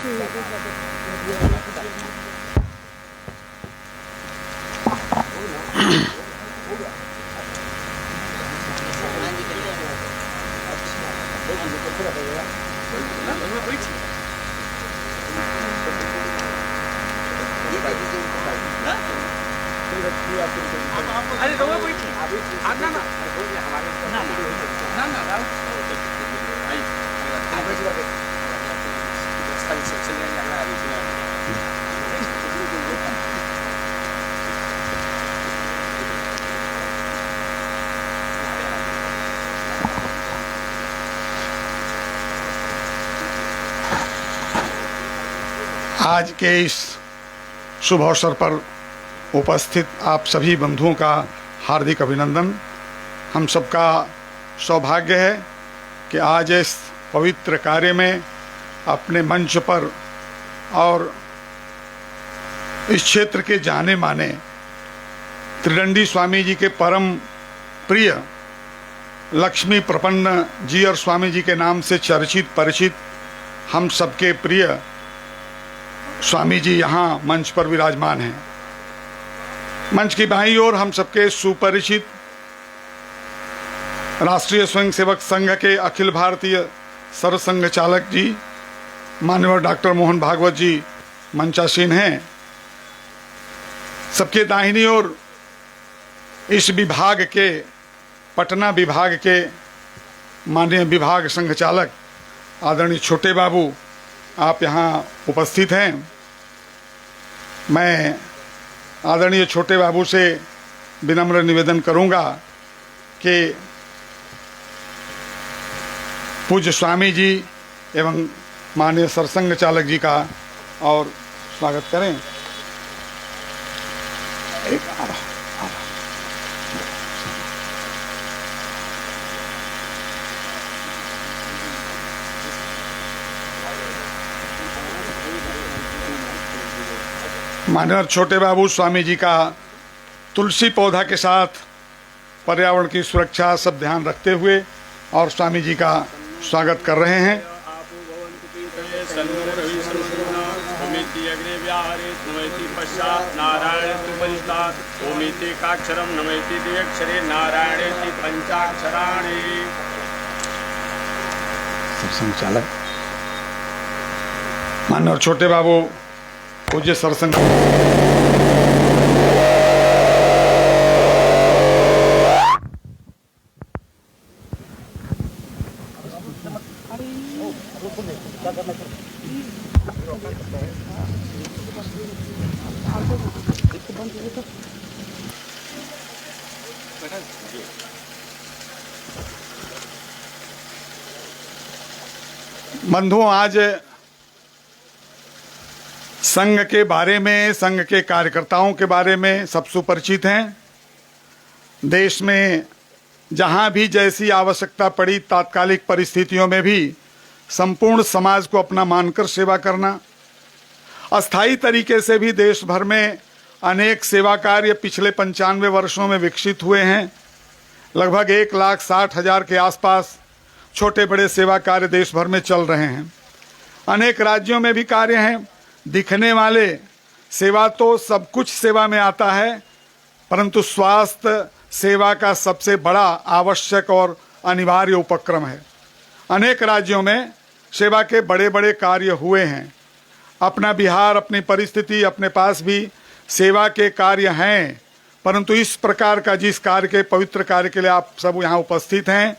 अरे रोमा बैठी ना ना ना ना ना ना आज के इस शुभ अवसर पर उपस्थित आप सभी बंधुओं का हार्दिक अभिनंदन। हम सबका सौभाग्य है कि आज इस पवित्र कार्य में अपने मंच पर और इस क्षेत्र के जाने माने त्रिदंडी स्वामी जी के परम प्रिय लक्ष्मी प्रपन्न जी और स्वामी जी के नाम से चर्चित परिचित हम सबके प्रिय स्वामी जी यहाँ मंच पर विराजमान हैं। मंच की बाईं ओर हम सबके सुपरिचित राष्ट्रीय स्वयंसेवक संघ के अखिल भारतीय सरसंघ चालक जी माननीय डॉक्टर मोहन भागवत जी मंचासीन हैं। सबके दाहिनी ओर इस विभाग के पटना विभाग के माननीय विभाग संघ चालक आदरणीय छोटे बाबू आप यहाँ उपस्थित हैं। मैं आदरणीय छोटे बाबू से विनम्र निवेदन करूंगा कि पूज्य स्वामी जी एवं माननीय सरसंघ चालक जी का और स्वागत करें। एक माननीय छोटे बाबू स्वामी जी का तुलसी पौधा के साथ पर्यावरण की सुरक्षा सब ध्यान रखते हुए और स्वामी जी का स्वागत कर रहे हैं। सरसंघ चालक माननीय छोटे बाबू पूज्य सरसंघ बंधुओं, आज संघ के बारे में, संघ के कार्यकर्ताओं के बारे में सब सुपरिचित हैं। देश में जहां भी जैसी आवश्यकता पड़ी तात्कालिक परिस्थितियों में भी संपूर्ण समाज को अपना मानकर सेवा करना, अस्थायी तरीके से भी देश भर में अनेक सेवा कार्य पिछले 95 वर्षों में विकसित हुए हैं। लगभग 1,60,000 के आसपास छोटे बड़े सेवा कार्य देश भर में चल रहे हैं। अनेक राज्यों में भी कार्य हैं। दिखने वाले सेवा तो सब कुछ सेवा में आता है, परंतु स्वास्थ्य सेवा का सबसे बड़ा आवश्यक और अनिवार्य उपक्रम है। अनेक राज्यों में सेवा के बड़े बड़े कार्य हुए हैं। अपना बिहार, अपनी परिस्थिति, अपने पास भी सेवा के कार्य हैं, परंतु इस प्रकार का जिस कार्य के पवित्र कार्य के लिए आप सब यहाँ उपस्थित हैं,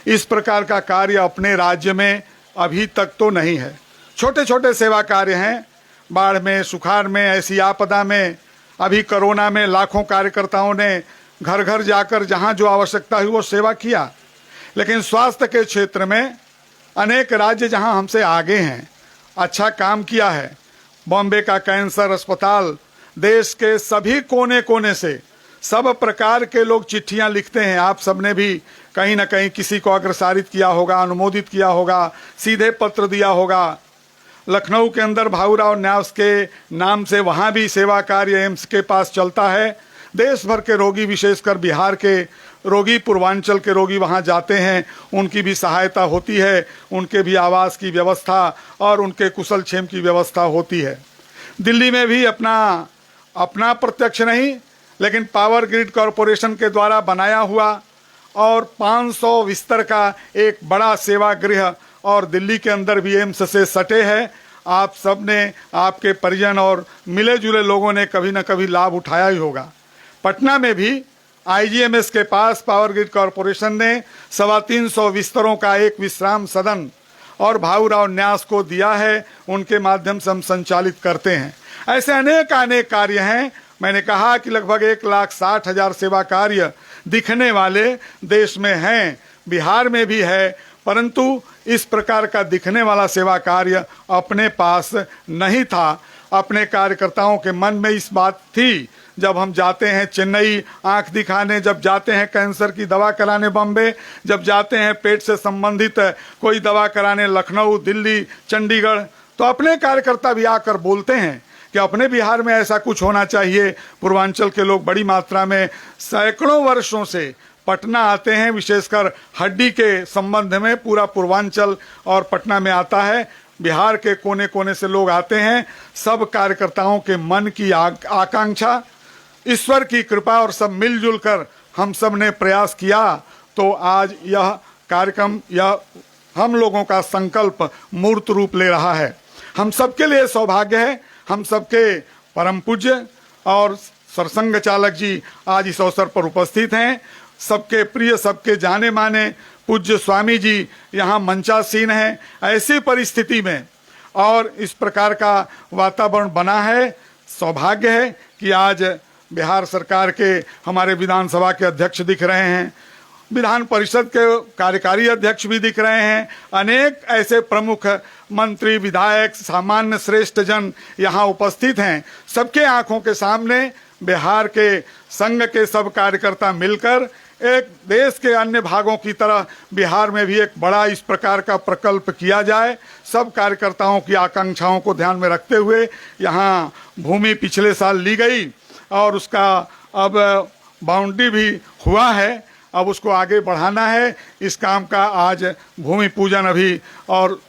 इस प्रकार का कार्य अपने राज्य में अभी तक तो नहीं है। छोटे छोटे सेवा कार्य हैं। बाढ़ में, सुखाड़ में, ऐसी आपदा में, अभी कोरोना में लाखों कार्यकर्ताओं ने घर घर जाकर जहां जो आवश्यकता हुई वो सेवा किया। लेकिन स्वास्थ्य के क्षेत्र में अनेक राज्य जहां हमसे आगे हैं, अच्छा काम किया है। बॉम्बे का कैंसर अस्पताल, देश के सभी कोने कोने से सब प्रकार के लोग चिट्ठियां लिखते हैं। आप सबने भी कहीं ना कहीं किसी को अग्रसारित किया होगा, अनुमोदित किया होगा, सीधे पत्र दिया होगा। लखनऊ के अंदर भाऊराव न्यास के नाम से वहाँ भी सेवा कार्य एम्स के पास चलता है। देश भर के रोगी, विशेषकर बिहार के रोगी, पूर्वांचल के रोगी वहाँ जाते हैं, उनकी भी सहायता होती है, उनके भी आवास की व्यवस्था और उनके कुशल क्षेम की व्यवस्था होती है। दिल्ली में भी अपना प्रत्यक्ष नहीं, लेकिन पावर ग्रिड कॉरपोरेशन के द्वारा बनाया हुआ और 500 बिस्तर का एक बड़ा सेवागृह और दिल्ली के अंदर भी एम्स से सटे है। आप सब ने, आपके परिजन और मिले जुले लोगों ने कभी न कभी लाभ उठाया ही होगा। पटना में भी आईजीएमएस के पास पावर ग्रिड कॉरपोरेशन ने 350 बिस्तरों का एक विश्राम सदन और भाऊराव न्यास को दिया है, उनके माध्यम से हम संचालित करते हैं। ऐसे अनेक कार्य हैं। मैंने कहा कि लगभग 1,60,000 सेवा कार्य दिखने वाले देश में हैं, बिहार में भी है, परंतु इस प्रकार का दिखने वाला सेवा कार्य अपने पास नहीं था। अपने कार्यकर्ताओं के मन में इस बात थी, जब हम जाते हैं चेन्नई आंख दिखाने, जब जाते हैं कैंसर की दवा कराने बॉम्बे, जब जाते हैं पेट से संबंधित कोई दवा कराने लखनऊ, दिल्ली, चंडीगढ़, तो अपने कार्यकर्ता भी आकर बोलते हैं कि अपने बिहार में ऐसा कुछ होना चाहिए। पूर्वांचल के लोग बड़ी मात्रा में सैकड़ों वर्षों से पटना आते हैं, विशेषकर हड्डी के संबंध में पूरा पूर्वांचल और पटना में आता है। बिहार के कोने कोने से लोग आते हैं। सब कार्यकर्ताओं के मन की आकांक्षा, ईश्वर की कृपा और सब मिलजुल कर हम सब ने प्रयास किया, तो आज यह कार्यक्रम, यह हम लोगों का संकल्प मूर्त रूप ले रहा है। हम सबके लिए सौभाग्य है, हम सबके परम पूज्य और सरसंघ चालक जी आज इस अवसर पर उपस्थित हैं। सबके प्रिय, सबके जाने माने पूज्य स्वामी जी यहाँ मंचासीन हैं। ऐसी परिस्थिति में और इस प्रकार का वातावरण बना है, सौभाग्य है कि आज बिहार सरकार के हमारे विधानसभा के अध्यक्ष दिख रहे हैं, विधान परिषद के कार्यकारी अध्यक्ष भी दिख रहे हैं, अनेक ऐसे प्रमुख मंत्री, विधायक, सामान्य श्रेष्ठ जन यहाँ उपस्थित हैं। सबके आंखों के सामने बिहार के संघ के सब कार्यकर्ता मिलकर एक देश के अन्य भागों की तरह बिहार में भी एक बड़ा इस प्रकार का प्रकल्प किया जाए। सब कार्यकर्ताओं की आकांक्षाओं को ध्यान में रखते हुए यहाँ भूमि पिछले साल ली गई और उसका अब बाउंड्री भी हुआ है, अब उसको आगे बढ़ाना है। इस काम का आज भूमि पूजन अभी और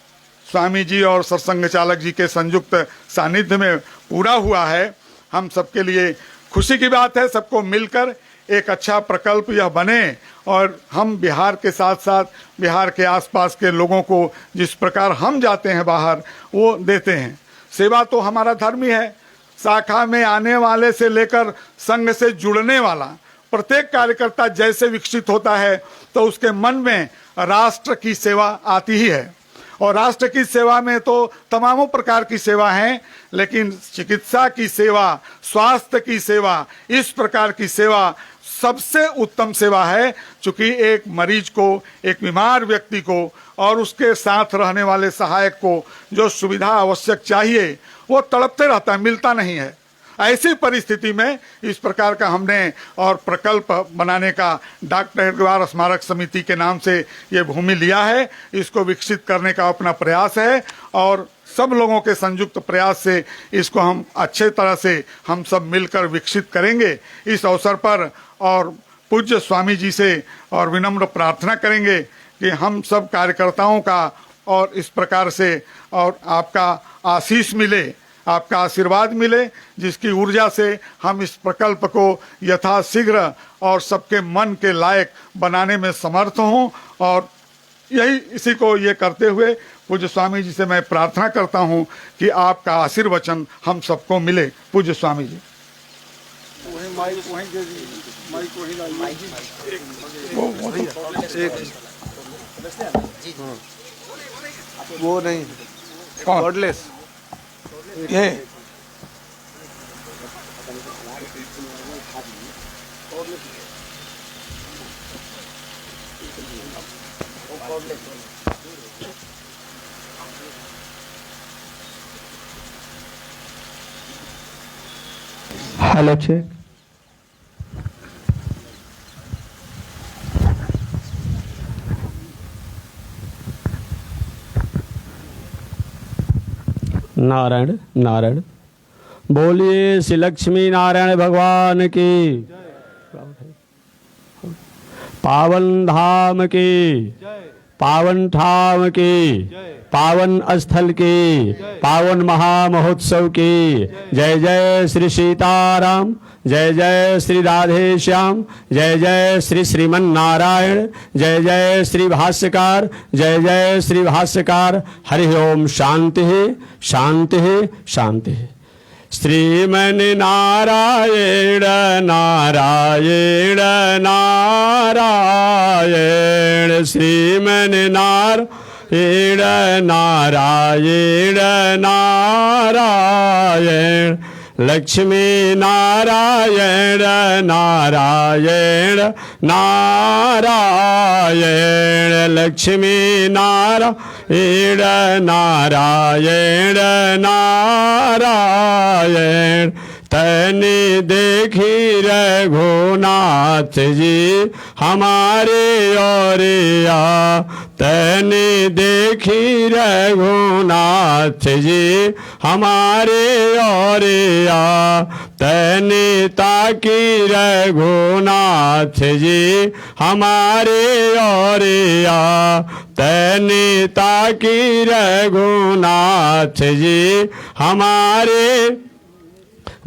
स्वामी जी और सरसंघ चालक जी के संयुक्त सानिध्य में पूरा हुआ है। हम सबके लिए खुशी की बात है, सबको मिलकर एक अच्छा प्रकल्प यह बने और हम बिहार के साथ साथ बिहार के आसपास के लोगों को जिस प्रकार हम जाते हैं बाहर, वो देते हैं। सेवा तो हमारा धर्म ही है। शाखा में आने वाले से लेकर संघ से जुड़ने वाला प्रत्येक कार्यकर्ता जैसे विकसित होता है तो उसके मन में राष्ट्र की सेवा आती ही है। और राष्ट्र की सेवा में तो तमामों प्रकार की सेवा हैं, लेकिन चिकित्सा की सेवा, स्वास्थ्य की सेवा, इस प्रकार की सेवा सबसे उत्तम सेवा है। चूंकि एक मरीज को, एक बीमार व्यक्ति को और उसके साथ रहने वाले सहायक को जो सुविधा आवश्यक चाहिए वो तड़पते रहता है, मिलता नहीं है। ऐसी परिस्थिति में इस प्रकार का हमने और प्रकल्प बनाने का डॉक्टर हेडगेवार स्मारक समिति के नाम से ये भूमि लिया है। इसको विकसित करने का अपना प्रयास है और सब लोगों के संयुक्त प्रयास से इसको हम अच्छे तरह से हम सब मिलकर विकसित करेंगे। इस अवसर पर और पूज्य स्वामी जी से और विनम्र प्रार्थना करेंगे कि हम सब कार्यकर्ताओं का और इस प्रकार से और आपका आशीष मिले, आपका आशीर्वाद मिले, जिसकी ऊर्जा से हम इस प्रकल्प को यथाशीघ्र और सबके मन के लायक बनाने में समर्थ हों। और यही इसी को ये करते हुए पूज्य स्वामी जी से मैं प्रार्थना करता हूँ कि आपका आशीर्वचन हम सबको मिले। पूज्य स्वामी जी। वो नहीं, कॉर्डलेस ये हेलो चेक। नारायण नारायण। बोलिए श्री लक्ष्मी नारायण भगवान की। पावन धाम की, पावन ठाम की, पावन स्थल की, पावन महामहोत्सव की। जय जय श्री सीताराम, जय जय श्री राधे श्याम, जय जय श्री श्रीमन नारायण, जय जय श्री भाष्यकार, जय जय श्री भाष्यकार। हरि ओम। शांति शांति शांति। श्रीमन नारायण नारायण नारायण, श्रीमन नारायण नारायण नारायण, लक्ष्मी नारायण नारायण नारायण, लक्ष्मी नारायण नारायण नारायण। तनि देखी रघुनाथ जी हमारे ओरिया, तनि देखी रघुनाथ जी हमारे ओरिया, तनि ताकी रघुनाथ जी हमारे ओरिया, तनि ताकी रघुनाथ जी हमारे।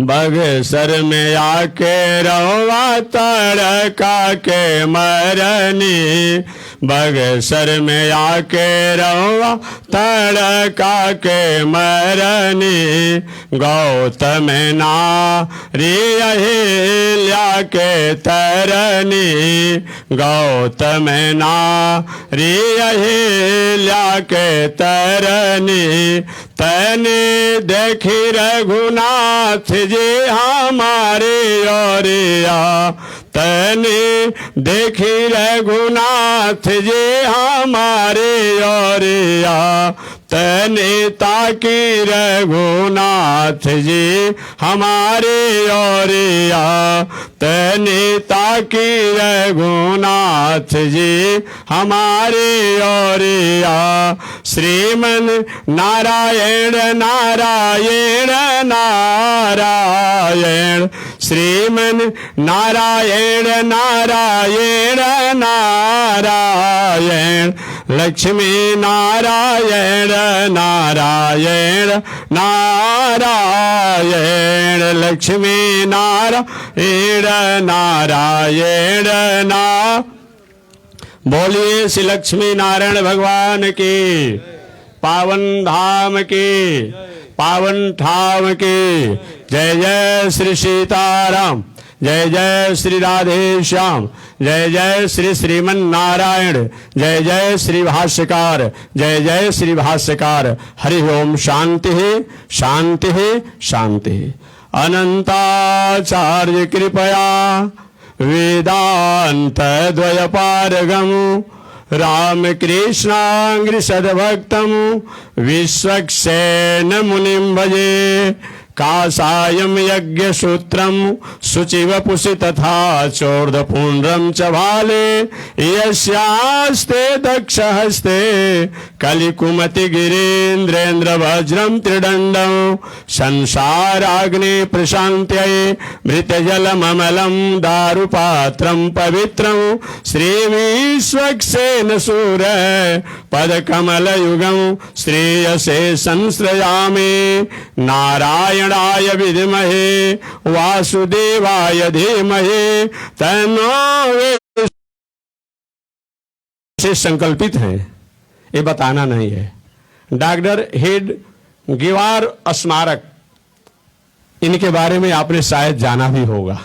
बगसर में आके रवा तड़का के मरनी, बगसर में आके रवा तड़का के मरनी, गौतम नारी अहिल्या के तरनी, गौतम नारी अहिल्या के तरनी। तनि देखी रघुनाथ जी हमारे ओरिया, तनि देखी रघुनाथ जी हमारे ओरिया, तनि ताकी रघुनाथ जी हमारे ओरिया, तनि ताकी रघुनाथ जी हमारे ओरिया। श्रीमन नारायण नारायण नारायण, श्रीमन नारायण नारायण नारायण, लक्ष्मी नारायण नारायण नारायण, लक्ष्मी नारायण नारायण नारायण। बोलिए श्री लक्ष्मी नारायण भगवान की, पावन धाम की, पावन ठाम की। जय जय श्री सीताराम, जय जय श्री राधे श्याम, जय जय श्री श्रीमन नारायण, जय जय श्री भाष्यकार, जय जय श्री भाष्यकार। हरि ओम। शांति शांति शांति। अनंताचार्य कृपया वेदांत द्वयपारगम रामकृष्णांग्रि सद्भक्तम विश्वक्सेन मुनिं भजे। कासायं यज्ञसूत्रं शुचिवपुषि तथा चोर्धपुण्ड्रं च भाले, यस्यास्ते दक्षहस्ते कलिकुमति गिरीन्द्रेन्द्र वज्रं त्रिदण्डं। संसाराग्नि प्रशान्त्यै मृतजलममलं दारुपात्रं पवित्रं। श्रीविश्वक्सेन सूर पदकमलयुगं श्रेयसे संश्रयामि। नारायणाय विद्महे वासुदेवाय धीमहि तन्नो से संकल्पित है, ये बताना नहीं है। डॉक्टर हेडगेवार स्मारक, इनके बारे में आपने शायद जाना भी होगा।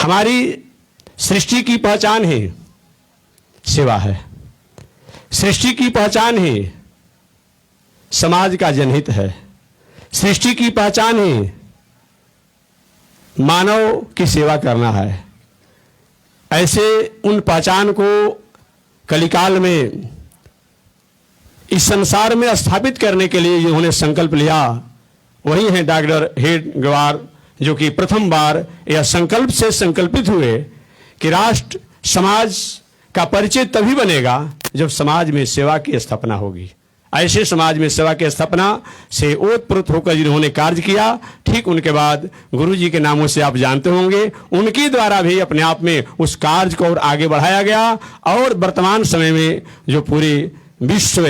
हमारी सृष्टि की पहचान ही सेवा है, सृष्टि की पहचान ही समाज का जनहित है, सृष्टि की पहचान ही मानव की सेवा करना है। ऐसे उन पहचान को कलिकाल में इस संसार में स्थापित करने के लिए जिन्होंने संकल्प लिया, वही हैं डॉक्टर हेडगेवार, जो कि प्रथम बार यह संकल्प से संकल्पित हुए कि राष्ट्र समाज का परिचय तभी बनेगा जब समाज में सेवा की स्थापना होगी। ऐसे समाज में सेवा के स्थापना से ओतप्रोत होकर जिन्होंने कार्य किया, ठीक उनके बाद गुरु जी के नामों से आप जानते होंगे, उनके द्वारा भी अपने आप में उस कार्य को और आगे बढ़ाया गया। और वर्तमान समय में जो पूरे विश्व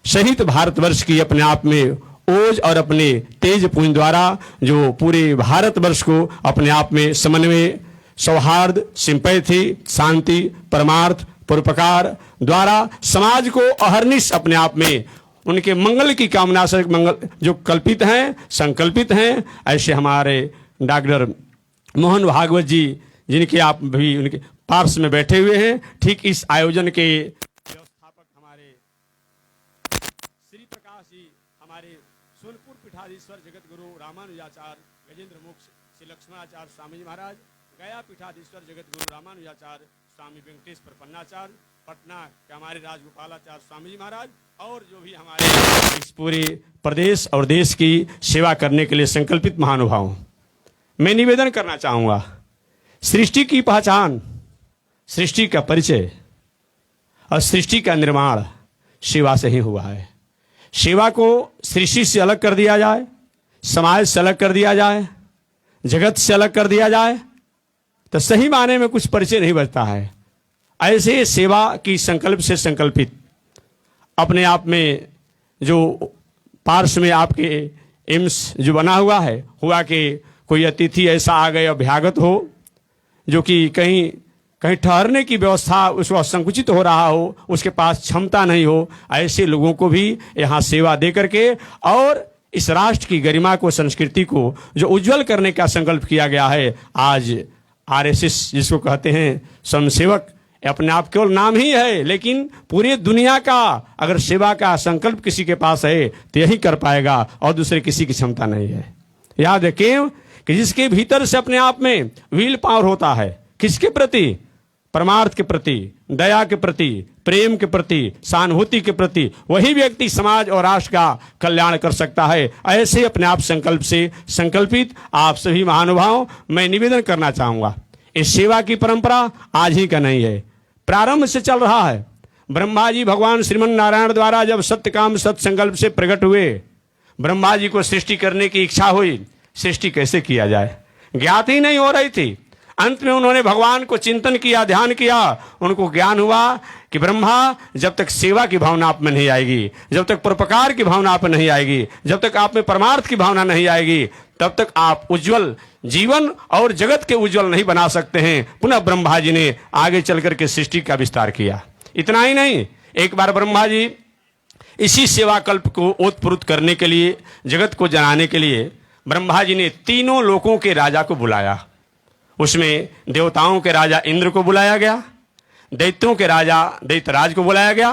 सहित भारतवर्ष की अपने आप में ओज और अपने तेज पुंज द्वारा जो पूरे भारतवर्ष को अपने आप में समन्वय, सौहार्द, सिंपैथी, शांति, परमार्थ, परोपकार द्वारा समाज को अहर्निश अपने आप में उनके मंगल की कामना से मंगल जो कल्पित हैं, संकल्पित हैं, ऐसे हमारे डॉक्टर मोहन भागवत जी, जिनके आप भी उनके पार्श्व में बैठे हुए हैं, ठीक इस आयोजन के व्यवस्थापक हमारे श्री प्रकाश जी, हमारे सोनपुर पीठाधीश्वर जगत गुरु रामानुजाचार्य गजेंद्र मुख श्री लक्ष्मणाचार्य स्वामी जी महाराज, गया पीठाधीश्वर जगत गुरु रामानुजाचार्य स्वामी वेंकटेश प्रपन्नाचार्य, पटना के हमारे राजगोपालाचार्य स्वामी जी महाराज, और जो भी हमारे इस पूरे प्रदेश और देश की सेवा करने के लिए संकल्पित महानुभाव, मैं निवेदन करना चाहूँगा, सृष्टि की पहचान, सृष्टि का परिचय और सृष्टि का निर्माण सेवा से ही हुआ है। सेवा को सृष्टि से अलग कर दिया जाए, समाज से अलग कर दिया जाए, जगत से अलग कर दिया जाए तो सही माने में कुछ परिचय नहीं बचता है। ऐसे सेवा की संकल्प से संकल्पित अपने आप में जो पार्श्व में आपके एम्स जो बना हुआ है, हुआ कि कोई अतिथि ऐसा आ गए अभ्यागत हो जो कि कहीं कहीं ठहरने की व्यवस्था उसको संकुचित हो रहा हो, उसके पास क्षमता नहीं हो, ऐसे लोगों को भी यहाँ सेवा दे करके और इस राष्ट्र की गरिमा को, संस्कृति को जो उज्जवल करने का संकल्प किया गया है। आज आरएसएस जिसको कहते हैं स्वयंसेवक, अपने आप केवल नाम ही है, लेकिन पूरी दुनिया का अगर सेवा का संकल्प किसी के पास है तो यही कर पाएगा और दूसरे किसी की क्षमता नहीं है। याद रखें कि जिसके भीतर से अपने आप में व्हील पावर होता है, किसके प्रति? परमार्थ के प्रति, दया के प्रति, प्रेम के प्रति, सहानुभूति के प्रति, वही व्यक्ति समाज और राष्ट्र का कल्याण कर सकता है। ऐसे अपने आप संकल्प से संकल्पित आप सभी महानुभाव मैं निवेदन करना चाहूंगा, इस सेवा की परंपरा आज ही का नहीं है, प्रारंभ से चल रहा है। ब्रह्मा जी भगवान श्रीमन नारायण द्वारा जब सत्य काम सत्संकल्प से प्रकट हुए, ब्रह्मा जी को सृष्टि करने की इच्छा हुई, सृष्टि कैसे किया जाए ज्ञात ही नहीं हो रही थी। अंत में उन्होंने भगवान को चिंतन किया, ध्यान किया, उनको ज्ञान हुआ कि ब्रह्मा जब तक सेवा की भावना आप में नहीं आएगी, जब तक परोपकार की भावना आप में नहीं आएगी, जब तक आप में परमार्थ की भावना नहीं आएगी, तब तक आप उज्जवल जीवन और जगत के उज्जवल नहीं बना सकते हैं। पुनः ब्रह्मा जी ने आगे चल करके सृष्टि का विस्तार किया। इतना ही नहीं, एक बार ब्रह्मा जी इसी सेवा कल्प को ओतप्रोत करने के लिए, जगत को जनाने के लिए ब्रह्मा जी ने तीनों लोकों के राजा को बुलाया। उसमें देवताओं के राजा इंद्र को बुलाया गया, दैत्यों के राजा दैत्यराज को बुलाया गया,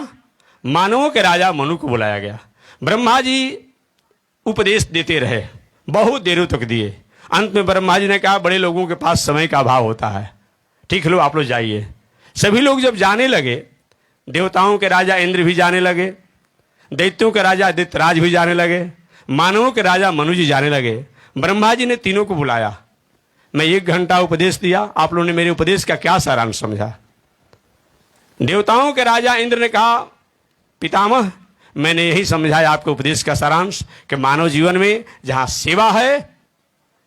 मानवों के राजा मनु को बुलाया गया। ब्रह्मा जी उपदेश देते रहे, बहुत देर तक दिए। अंत में ब्रह्मा जी ने कहा, बड़े लोगों के पास समय का अभाव होता है, ठीक लो आप लोग जाइए। सभी लोग जब जाने लगे, देवताओं के राजा इंद्र भी जाने लगे, दैत्यों के राजा दैत्यराज भी जाने लगे, मानवों के राजा मनु जी जाने लगे। ब्रह्मा जी ने तीनों को बुलाया। मैं 1 घंटा उपदेश दिया, आप लोगों ने मेरे उपदेश का क्या सारांश समझा? देवताओं के राजा इंद्र ने कहा, पितामह मैंने यही समझा है आपके उपदेश का सारांश कि मानव जीवन में जहां सेवा है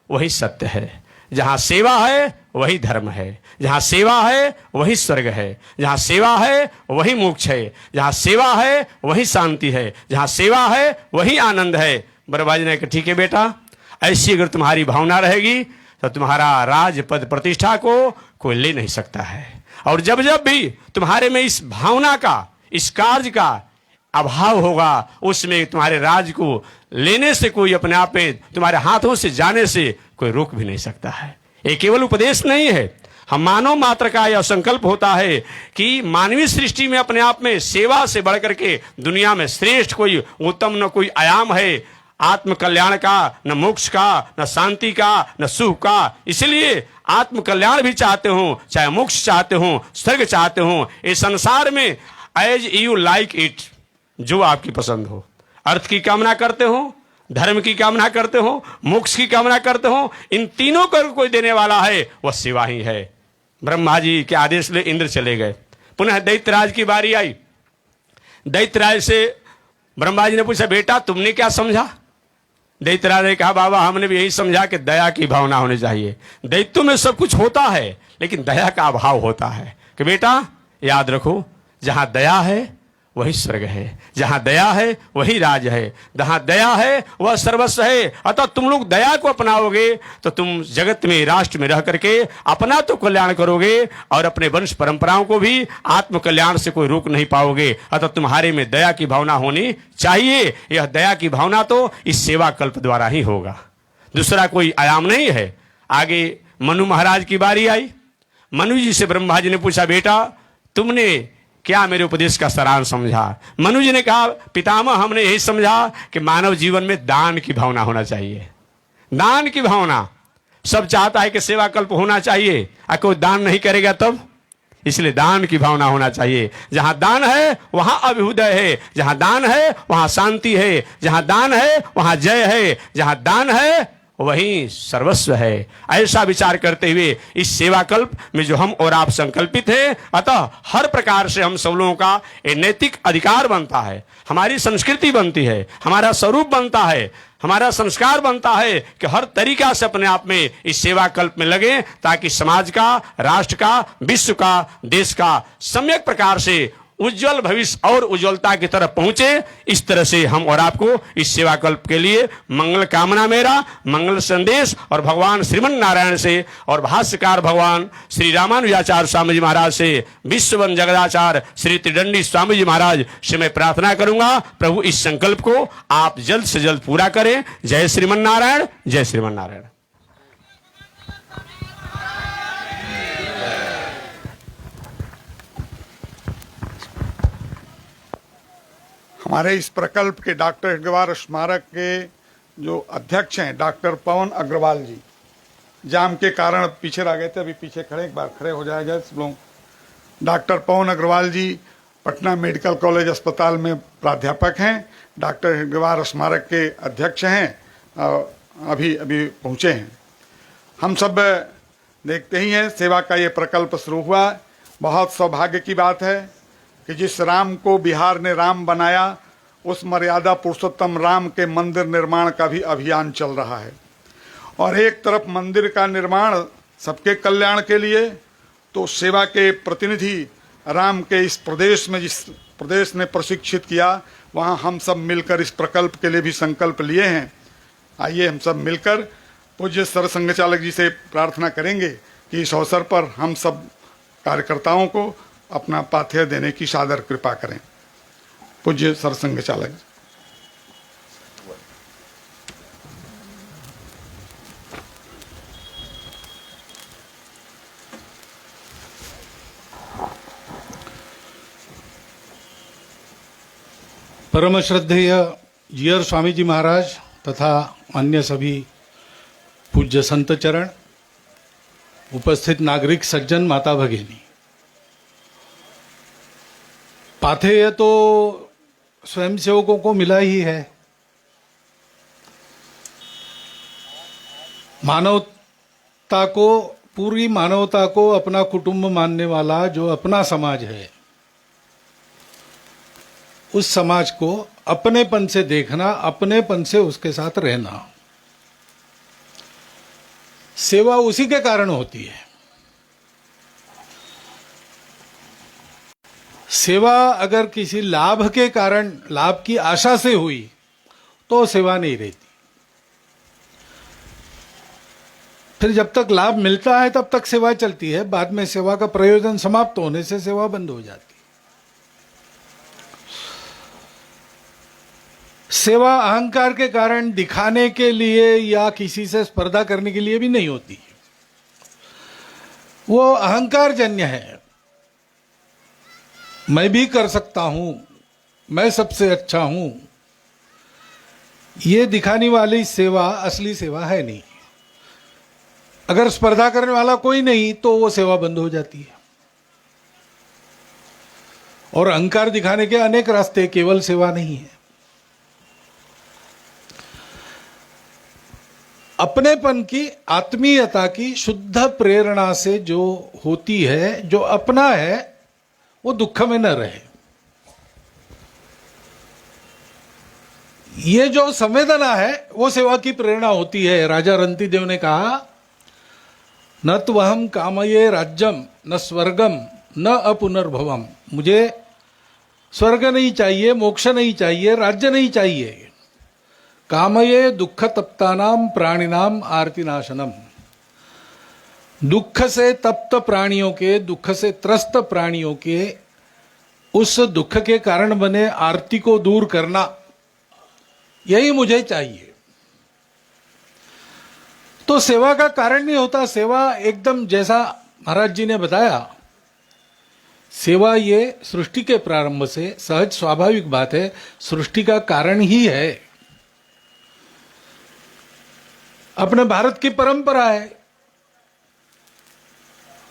वही सत्य है, जहां सेवा है वही धर्म है, जहां सेवा है वही स्वर्ग है, जहां सेवा है वही मोक्ष है, जहां सेवा है वही शांति है, जहां सेवा है वही आनंद है। ब्रह्मा जी ने कहा, ठीक है बेटा, ऐसी अगर तुम्हारी भावना रहेगी तो तुम्हारा राज पद प्रतिष्ठा को कोई ले नहीं सकता है। और जब जब भी तुम्हारे में इस भावना का, इस कार्य का अभाव होगा, उसमें तुम्हारे राज को लेने से कोई अपने आप में तुम्हारे हाथों से जाने से कोई रोक भी नहीं सकता है। ये केवल उपदेश नहीं है, हम मानव मात्र का यह संकल्प होता है कि मानवीय सृष्टि में अपने आप में सेवा से बढ़कर के दुनिया में श्रेष्ठ कोई उत्तम न कोई आयाम है, आत्म कल्याण का, न मोक्ष का, न शांति का, न सुख का। इसलिए आत्म कल्याण भी चाहते हो, चाहे मोक्ष चाहते हो, स्वर्ग चाहते हो, इस संसार में एज यू लाइक इट, जो आपकी पसंद हो। अर्थ की कामना करते हो, धर्म की कामना करते हो, मोक्ष की कामना करते हो, इन तीनों को कोई देने वाला है, वह सेवा ही है। ब्रह्मा जी के आदेश ले इंद्र चले गए। पुनः दैत्यराज की बारी आई। दैत्यराज से ब्रह्मा जी ने पूछा, बेटा तुमने क्या समझा? दैत्यराज ने कहा, बाबा हमने भी यही समझा कि दया की भावना होनी चाहिए। दैत्यों में सब कुछ होता है लेकिन दया का अभाव होता है। कि बेटा याद रखो, जहां दया है वही स्वर्ग है, जहां दया है वही राज है, जहां दया है वह सर्वस्व है। अतः तुम लोग दया को अपनाओगे तो तुम जगत में, राष्ट्र में रह करके अपना तो कल्याण करोगे और अपने वंश परंपराओं को भी आत्म कल्याण से कोई रोक नहीं पाओगे। अतः तुम्हारे में दया की भावना होनी चाहिए। यह दया की भावना तो इस सेवा कल्प द्वारा ही होगा, दूसरा कोई आयाम नहीं है। आगे मनु महाराज की बारी आई। मनु जी से ब्रह्मा जी ने पूछा, बेटा तुमने क्या मेरे उपदेश का सारांश समझा? मनु जी ने कहा, पितामह हमने यही समझा कि मानव जीवन में दान की भावना होना चाहिए। दान की भावना, सब चाहता है कि सेवा कल्प होना चाहिए, कोई दान नहीं करेगा तब, इसलिए दान की भावना होना चाहिए। जहां दान है वहां अभ्युदय है, जहां दान है वहां शांति है, जहां दान है वहां जय है, जहां दान है वही सर्वस्व है। ऐसा विचार करते हुए इस सेवा कल्प में जो हम और आप संकल्पित हैं, अतः हर प्रकार से हम सब लोगों का एक नैतिक अधिकार बनता है, हमारी संस्कृति बनती है, हमारा स्वरूप बनता है, हमारा संस्कार बनता है कि हर तरीका से अपने आप में इस सेवा कल्प में लगे ताकि समाज का, राष्ट्र का, विश्व का, देश का सम्यक प्रकार से उज्जवल भविष्य और उज्जवलता की तरफ पहुंचे। इस तरह से हम और आपको इस सेवा कल्प के लिए मंगल कामना मेरा, मंगल संदेश और भगवान श्रीमन नारायण से और भाष्यकार भगवान श्री रामानुजाचार्य स्वामी जी महाराज से, विश्ववन जगदाचार्य श्री त्रिदंडी स्वामी जी महाराज से मैं प्रार्थना करूंगा, प्रभु इस संकल्प को आप जल्द से जल्द पूरा करें। जय श्रीमन नारायण, जय श्रीमन नारायण। हमारे इस प्रकल्प के डॉक्टर हेडगेवार स्मारक के जो अध्यक्ष हैं डॉक्टर पवन अग्रवाल जी, जाम के कारण पीछे रह गए थे, अभी पीछे खड़े, एक बार खड़े हो जाएगा सब लोग। डॉक्टर पवन अग्रवाल जी पटना मेडिकल कॉलेज अस्पताल में प्राध्यापक हैं, डॉक्टर हेडगेवार स्मारक के अध्यक्ष हैं, अभी अभी पहुँचे हैं। हम सब देखते ही हैं सेवा का ये प्रकल्प शुरू हुआ। बहुत सौभाग्य की बात है कि जिस राम को बिहार ने राम बनाया, उस मर्यादा पुरुषोत्तम राम के मंदिर निर्माण का भी अभियान चल रहा है। और एक तरफ मंदिर का निर्माण सबके कल्याण के लिए, तो सेवा के प्रतिनिधि राम के इस प्रदेश में, जिस प्रदेश ने प्रशिक्षित किया, वहाँ हम सब मिलकर इस प्रकल्प के लिए भी संकल्प लिए हैं। आइए हम सब मिलकर पूज्य सरसंघचालक जी से प्रार्थना करेंगे कि इस अवसर पर हम सब कार्यकर्ताओं को अपना पाथेय देने की सादर कृपा करें। पूज्य सरसंघचालक जी। परम श्रद्धेय जीयर स्वामी जी महाराज तथा अन्य सभी पूज्य संत चरण, उपस्थित नागरिक सज्जन, माता भगिनी, पाथेय तो स्वयंसेवकों को मिला ही है। मानवता को, पूरी मानवता को अपना कुटुंब मानने वाला जो अपना समाज है, उस समाज को अपनेपन से देखना, अपनेपन से उसके साथ रहना, सेवा उसी के कारण होती है। सेवा अगर किसी लाभ के कारण, लाभ की आशा से हुई तो सेवा नहीं रहती। फिर जब तक लाभ मिलता है तब तक सेवा चलती है, बाद में सेवा का प्रयोजन समाप्त होने से सेवा बंद हो जाती है। सेवा अहंकार के कारण, दिखाने के लिए या किसी से स्पर्धा करने के लिए भी नहीं होती, वो अहंकार जन्य है। मैं भी कर सकता हूं, मैं सबसे अच्छा हूं, ये दिखाने वाली सेवा असली सेवा है नहीं। अगर स्पर्धा करने वाला कोई नहीं तो वो सेवा बंद हो जाती है। और अहंकार दिखाने के अनेक रास्ते, केवल सेवा नहीं है। अपनेपन की, आत्मीयता की शुद्ध प्रेरणा से जो होती है, जो अपना है, वो दुख में न रहे। ये जो संवेदना है वो सेवा की प्रेरणा होती है। राजा रंतिदेव ने कहा, न त्वहम कामये राज्यम न स्वर्गम न अपुनर्भवम। मुझे स्वर्ग नहीं चाहिए, मोक्ष नहीं चाहिए, राज्य नहीं चाहिए। कामये दुख तप्तानाम प्राणिनाम आर्तिनाशनम। दुख से तप्त प्राणियों के, दुख से त्रस्त प्राणियों के उस दुख के कारण बने आरती को दूर करना, यही मुझे चाहिए। तो सेवा का कारण नहीं होता। सेवा एकदम जैसा महाराज जी ने बताया, सेवा ये सृष्टि के प्रारंभ से सहज स्वाभाविक बात है, सृष्टि का कारण ही है। अपने भारत की परंपरा है,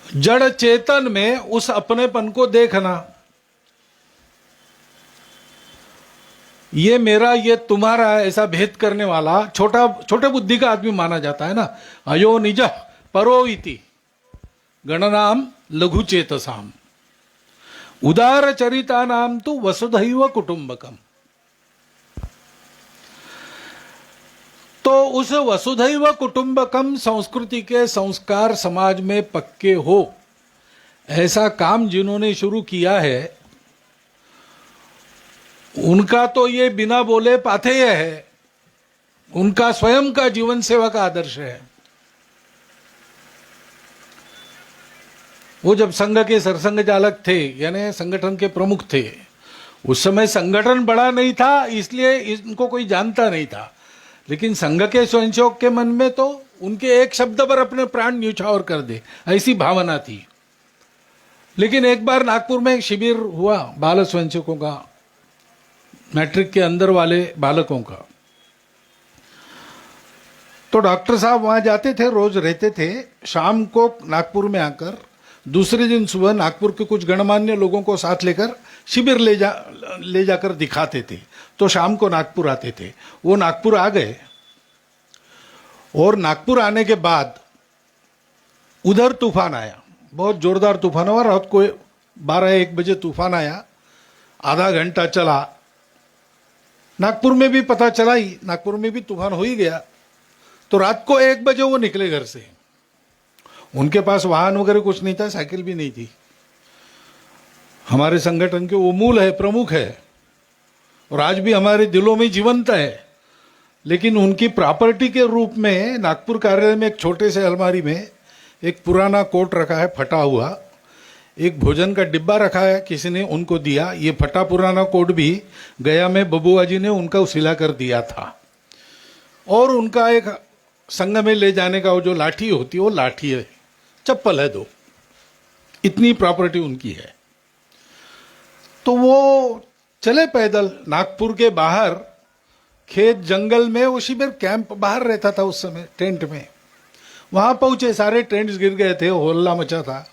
जड़ चेतन में उस अपनेपन को देखना। ये मेरा ये तुम्हारा ऐसा भेद करने वाला छोटे बुद्धि का आदमी माना जाता है ना। अयो निज परो इति गणनाम लघु चेतसाम उदार चरिता नाम तो वसुधैव कुटुंबकम। तो उस वसुधैव कुटुंबकम संस्कृति के संस्कार समाज में पक्के हो, ऐसा काम जिन्होंने शुरू किया है उनका तो ये बिना बोले पाथेय है। उनका स्वयं का जीवन सेवा का आदर्श है। वो जब संघ के सरसंघ चालक थे, यानी संगठन के प्रमुख थे, उस समय संगठन बड़ा नहीं था, इसलिए इनको कोई जानता नहीं था। लेकिन संघ के स्वयंसेवक के मन में तो उनके एक शब्द पर अपने प्राण न्यौछावर कर दे, ऐसी भावना थी। लेकिन एक बार नागपुर में एक शिविर हुआ बाल स्वयंसेवकों का, मैट्रिक के अंदर वाले बालकों का। तो डॉक्टर साहब वहां जाते थे, रोज रहते थे। शाम को नागपुर में आकर दूसरे दिन सुबह नागपुर के कुछ गणमान्य लोगों को साथ लेकर शिविर ले जाकर दिखाते थे। तो शाम को नागपुर आते थे। वो नागपुर आ गए और नागपुर आने के बाद उधर तूफान आया, बहुत जोरदार तूफान हुआ। रात को 12-1 बजे तूफान आया, आधा घंटा चला। नागपुर में भी पता चला ही, नागपुर में भी तूफान हो ही गया। तो रात को 1 बजे वो निकले घर से। उनके पास वाहन वगैरह कुछ नहीं था, साइकिल भी नहीं थी। हमारे संगठन के वो मूल है, प्रमुख है और आज भी हमारे दिलों में जीवंत है। लेकिन उनकी प्रॉपर्टी के रूप में नागपुर कार्यालय में एक छोटे से अलमारी में एक पुराना कोट रखा है फटा हुआ, एक भोजन का डिब्बा रखा है, किसी ने उनको दिया। ये फटा पुराना कोट भी गया में बबुआ जी ने उनका सिला कर दिया था। और उनका एक संघ में ले जाने का वो जो लाठी होती है, वो लाठी है, चप्पल है 2। इतनी प्रॉपर्टी उनकी है। तो वो चले पैदल नागपुर के बाहर खेत जंगल में, वो शिविर कैंप बाहर रहता था उस समय, टेंट में। वहां पहुंचे, सारे टेंट्स गिर गए थे, होल्ला मचा था।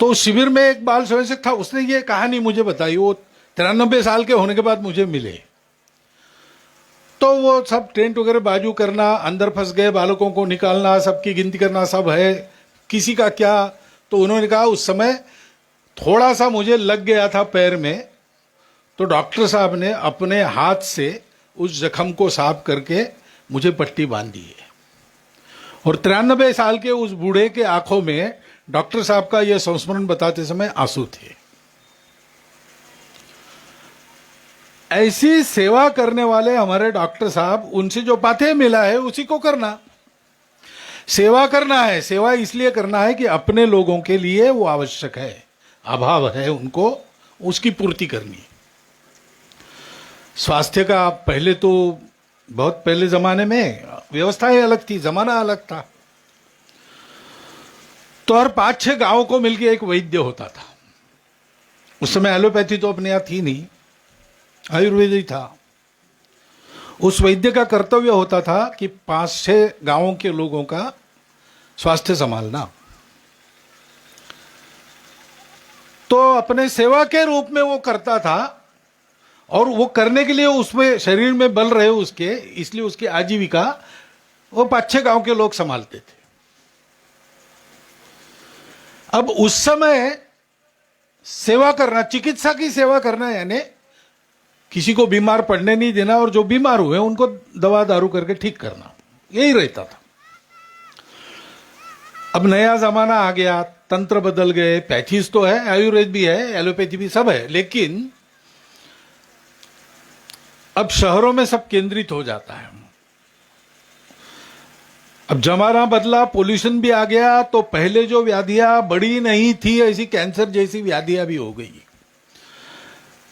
तो शिविर में एक बाल स्वयंसेवक था, उसने ये कहानी मुझे बताई। वो 93 साल के होने के बाद मुझे मिले। तो वो सब टेंट वगैरह बाजू करना, अंदर फंस गए बालकों को निकालना, सबकी गिनती करना, सब है, किसी का क्या। तो उन्होंने कहा उस समय थोड़ा सा मुझे लग गया था पैर में, तो डॉक्टर साहब ने अपने हाथ से उस जख्म को साफ करके मुझे पट्टी बांध दी है। और 93 साल के उस बूढ़े के आंखों में डॉक्टर साहब का यह संस्मरण बताते समय आंसू थे। ऐसी सेवा करने वाले हमारे डॉक्टर साहब, उनसे जो पाथे मिला है उसी को करना। सेवा करना है, सेवा इसलिए करना है कि अपने लोगों के लिए वो आवश्यक है, अभाव है उनको, उसकी पूर्ति करनी। स्वास्थ्य का पहले तो बहुत पहले जमाने में व्यवस्थाएं अलग थी, जमाना अलग था। तो हर 5-6 गांवों को मिलकर एक वैद्य होता था। उस समय एलोपैथी तो अपने यहाँ थी नहीं, आयुर्वेद ही था। उस वैद्य का कर्तव्य होता था कि 5-6 गांवों के लोगों का स्वास्थ्य संभालना। तो अपने सेवा के रूप में वो करता था, और वो करने के लिए उसमें शरीर में बल रहे उसके, इसलिए उसकी आजीविका वो 5-6 गांव के लोग संभालते थे। अब उस समय सेवा करना, चिकित्सा की सेवा करना, यानी किसी को बीमार पड़ने नहीं देना और जो बीमार हुए उनको दवा दारू करके ठीक करना, यही रहता था। अब नया जमाना आ गया, तंत्र बदल गए, पैथीज तो है, आयुर्वेद भी है, एलोपैथी भी, सब है, लेकिन अब शहरों में सब केंद्रित हो जाता है। अब जमाना बदला, पोल्यूशन भी आ गया, तो पहले जो व्याधियां बड़ी नहीं थी ऐसी कैंसर जैसी व्याधियां भी हो गई।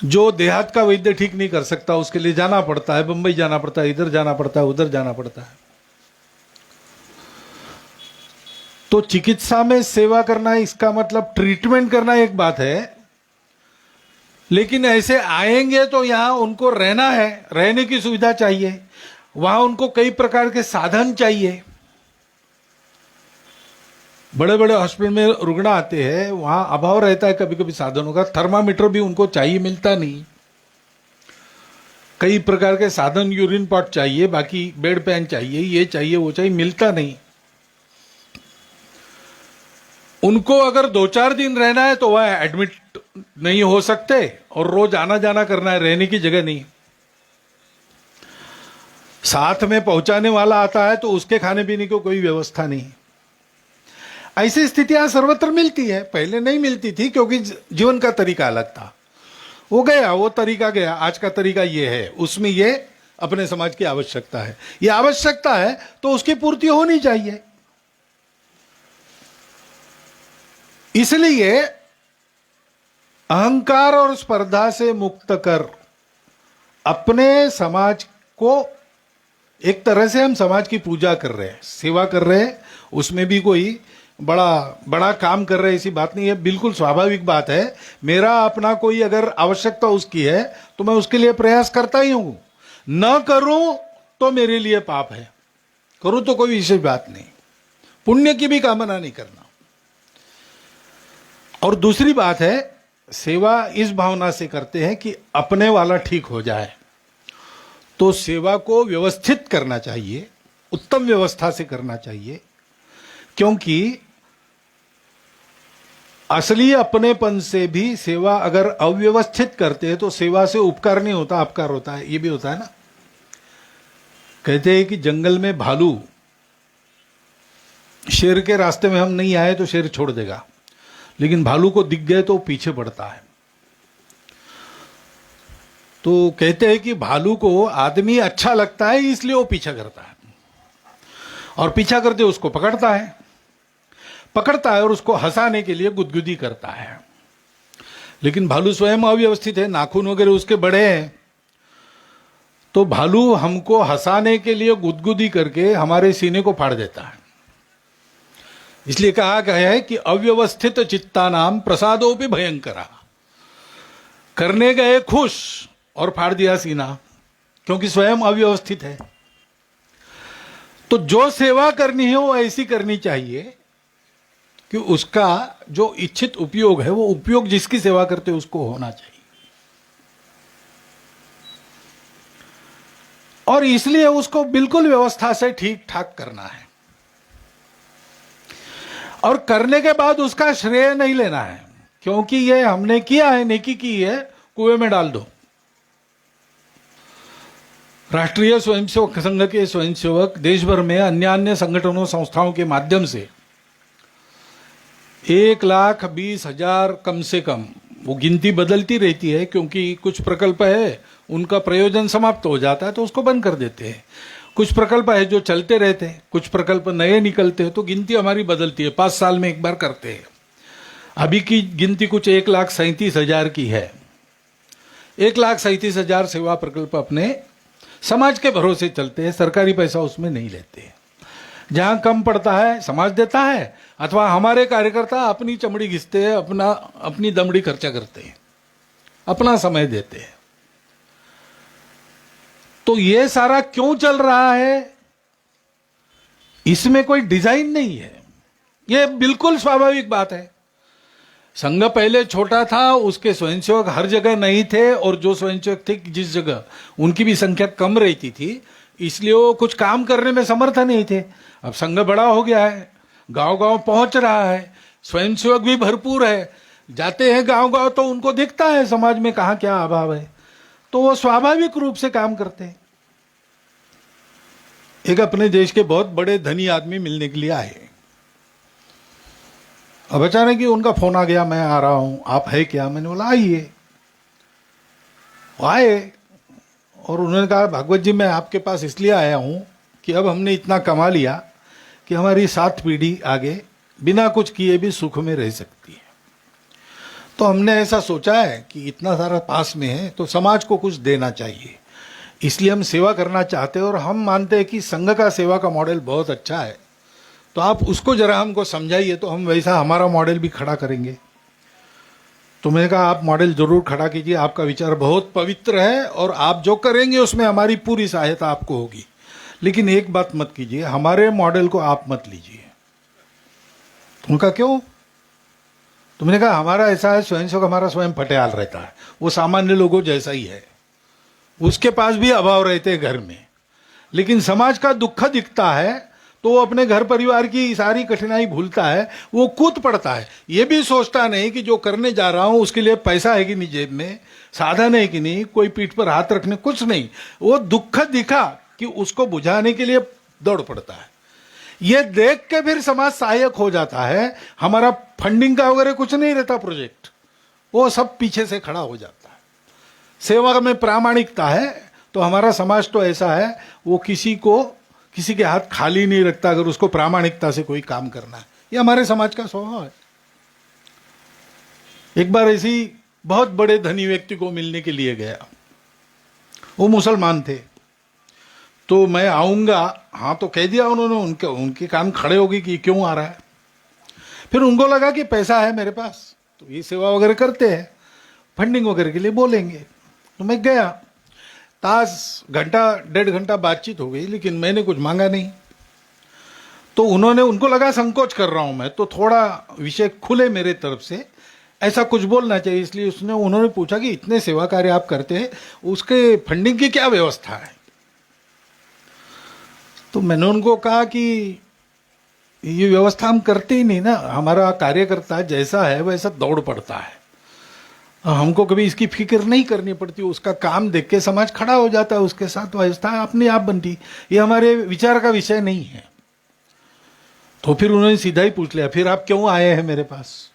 जो देहात का वैद्य ठीक नहीं कर सकता उसके लिए जाना पड़ता है, बंबई जाना पड़ता है, इधर जाना पड़ता है, उधर जाना पड़ता है। तो चिकित्सा में सेवा करना, इसका मतलब ट्रीटमेंट करना एक बात है, लेकिन ऐसे आएंगे तो यहां उनको रहना है, रहने की सुविधा चाहिए, वहां उनको कई प्रकार के साधन चाहिए। बड़े बड़े हॉस्पिटल में रुग्ण आते हैं, वहां अभाव रहता है कभी कभी साधनों का, थर्मामीटर भी उनको चाहिए, मिलता नहीं। कई प्रकार के साधन, यूरिन पॉट चाहिए, बाकी बेड पैन चाहिए, ये चाहिए वो चाहिए, मिलता नहीं। उनको अगर 2-4 दिन रहना है तो वह एडमिट नहीं हो सकते, और रोज आना जाना करना है, रहने की जगह नहीं। साथ में पहुंचाने वाला आता है तो उसके खाने पीने की कोई व्यवस्था नहीं। ऐसी स्थितियां सर्वत्र मिलती है, पहले नहीं मिलती थी क्योंकि जीवन का तरीका अलग था। वो गया, वो तरीका गया, आज का तरीका ये है, उसमें ये अपने समाज की आवश्यकता है, ये आवश्यकता है तो उसकी पूर्ति होनी चाहिए। इसलिए अहंकार और स्पर्धा से मुक्त कर अपने समाज को, एक तरह से हम समाज की पूजा कर रहे हैं, सेवा कर रहे हैं, उसमें भी कोई बड़ा काम कर रहे हैं ऐसी बात नहीं है, बिल्कुल स्वाभाविक बात है। मेरा अपना कोई अगर आवश्यकता उसकी है तो मैं उसके लिए प्रयास करता ही हूं, न करूं तो मेरे लिए पाप है, करूं तो कोई विशेष बात नहीं, पुण्य की भी कामना नहीं करना। और दूसरी बात है, सेवा इस भावना से करते हैं कि अपने वाला ठीक हो जाए, तो सेवा को व्यवस्थित करना चाहिए, उत्तम व्यवस्था से करना चाहिए, क्योंकि असली अपनेपन से भी सेवा अगर अव्यवस्थित करते हैं तो सेवा से उपकार नहीं होता, अपकार होता है, ये भी होता है ना। कहते हैं कि जंगल में भालू, शेर के रास्ते में हम नहीं आए तो शेर छोड़ देगा, लेकिन भालू को दिख गए तो पीछे पड़ता है। तो कहते हैं कि भालू को आदमी अच्छा लगता है इसलिए वो पीछा करता है, और पीछा करते उसको पकड़ता है और उसको हंसाने के लिए गुदगुदी करता है। लेकिन भालू स्वयं अव्यवस्थित है, नाखून वगैरह उसके बड़े हैं, तो भालू हमको हंसाने के लिए गुदगुदी करके हमारे सीने को फाड़ देता है। इसलिए कहा गया है कि अव्यवस्थित चित्तानाम प्रसादोपि भयंकरा, करने गए खुश और फाड़ दिया सीना, क्योंकि स्वयं अव्यवस्थित है। तो जो सेवा करनी है वो ऐसी करनी चाहिए कि उसका जो इच्छित उपयोग है, वो उपयोग जिसकी सेवा करते उसको होना चाहिए। और इसलिए उसको बिल्कुल व्यवस्था से ठीक ठाक करना है, और करने के बाद उसका श्रेय नहीं लेना है, क्योंकि ये हमने किया है, नेकी की है, कुएं में डाल दो। राष्ट्रीय स्वयंसेवक संघ के स्वयंसेवक देश भर में अन्य संगठनों संस्थाओं के माध्यम से 1,20,000 कम से कम, वो गिनती बदलती रहती है क्योंकि कुछ प्रकल्प है उनका प्रयोजन समाप्त हो जाता है तो उसको बंद कर देते हैं, कुछ प्रकल्प है जो चलते रहते हैं, कुछ प्रकल्प नए निकलते हैं, तो गिनती हमारी बदलती है, 5 साल में एक बार करते हैं। अभी की गिनती कुछ 1,37,000 की है। 1,37,000 सेवा प्रकल्प अपने समाज के भरोसे चलते हैं, सरकारी पैसा उसमें नहीं लेते हैं। जहां कम पड़ता है समाज देता है, अथवा हमारे कार्यकर्ता अपनी चमड़ी घिसते हैं, अपनी दमड़ी खर्चा करते हैं, अपना समय देते हैं। तो ये सारा क्यों चल रहा है? इसमें कोई डिजाइन नहीं है, ये बिल्कुल स्वाभाविक बात है। संघ पहले छोटा था, उसके स्वयंसेवक हर जगह नहीं थे, और जो स्वयंसेवक थे जिस जगह उनकी भी संख्या कम रहती थी, इसलिए वो कुछ काम करने में समर्थ नहीं थे। अब संघ बड़ा हो गया है, गांव-गांव पहुंच रहा है, स्वयंसेवक भी भरपूर है, जाते हैं गांव-गांव तो उनको दिखता है समाज में कहाँ क्या अभाव है, तो वो स्वाभाविक रूप से काम करते हैं। एक अपने देश के बहुत बड़े धनी आदमी मिलने के लिए आए। अब अचानक ही उनका फोन आ गया, मैं आ रहा हूं, आप है क्या? मैंने बोला आइए। आए और उन्होंने कहा भागवत जी, मैं आपके पास इसलिए आया हूं कि अब हमने इतना कमा लिया कि हमारी 7 पीढ़ी आगे बिना कुछ किए भी सुख में रह सकती है। तो हमने ऐसा सोचा है कि इतना सारा पास में है तो समाज को कुछ देना चाहिए, इसलिए हम सेवा करना चाहते हैं। और हम मानते हैं कि संघ का सेवा का मॉडल बहुत अच्छा है, तो आप उसको जरा हमको समझाइए, तो हम वैसा हमारा मॉडल भी खड़ा करेंगे। तो मैंने कहा आप मॉडल जरूर खड़ा कीजिए, आपका विचार बहुत पवित्र है और आप जो करेंगे उसमें हमारी पूरी सहायता आपको होगी, लेकिन एक बात मत कीजिए, हमारे मॉडल को आप मत लीजिए। उनका क्यों? तो मैंने कहा हमारा ऐसा है, स्वयंसेवक हमारा स्वयं पटियाल रहता है, वो सामान्य लोगों जैसा ही है, उसके पास भी अभाव रहते हैं घर में, लेकिन समाज का दुख दिखता है तो वो अपने घर परिवार की सारी कठिनाई भूलता है, वो कूद पड़ता है। ये भी सोचता नहीं कि जो करने जा रहा हूं उसके लिए पैसा है कि नहीं, जेब में साधन है कि नहीं, कोई पीठ पर हाथ रखने, कुछ नहीं। वो दुख दिखा कि उसको बुझाने के लिए दौड़ पड़ता है। ये देख के फिर समाज सहायक हो जाता है। हमारा फंडिंग का वगैरह कुछ नहीं रहता प्रोजेक्ट, वो सब पीछे से खड़ा हो जाता है। सेवा में प्रामाणिकता है तो हमारा समाज तो ऐसा है, वो किसी के हाथ खाली नहीं रखता अगर उसको प्रामाणिकता से कोई काम करना है। ये हमारे समाज का स्वभाव है। एक बार ऐसी बहुत बड़े धनी व्यक्ति को मिलने के लिए गया, वो मुसलमान थे। तो मैं आऊंगा, हाँ तो कह दिया उन्होंने, उनके कान खड़े हो गए कि क्यों आ रहा है। फिर उनको लगा कि पैसा है मेरे पास तो ये सेवा वगैरह करते हैं, फंडिंग वगैरह के लिए बोलेंगे। तो मैं गया, तास घंटा 1.5 घंटा बातचीत हो गई, लेकिन मैंने कुछ मांगा नहीं। तो उनको लगा संकोच कर रहा हूं मैं, तो थोड़ा विषय खुले मेरे तरफ से, ऐसा कुछ बोलना चाहिए, इसलिए उन्होंने पूछा कि इतने सेवा कार्य आप करते हैं, उसके फंडिंग की क्या व्यवस्था है? तो मैंने उनको कहा कि ये व्यवस्था हम करते ही नहीं ना, हमारा कार्यकर्ता जैसा है वैसा दौड़ पड़ता है, हमको कभी इसकी फिक्र नहीं करनी पड़ती, उसका काम देख के समाज खड़ा हो जाता है, उसके साथ व्यवस्था अपने आप बनती। ये हमारे विचार का विषय नहीं है। तो फिर उन्होंने सीधा ही पूछ लिया, फिर आप क्यों आए हैं मेरे पास?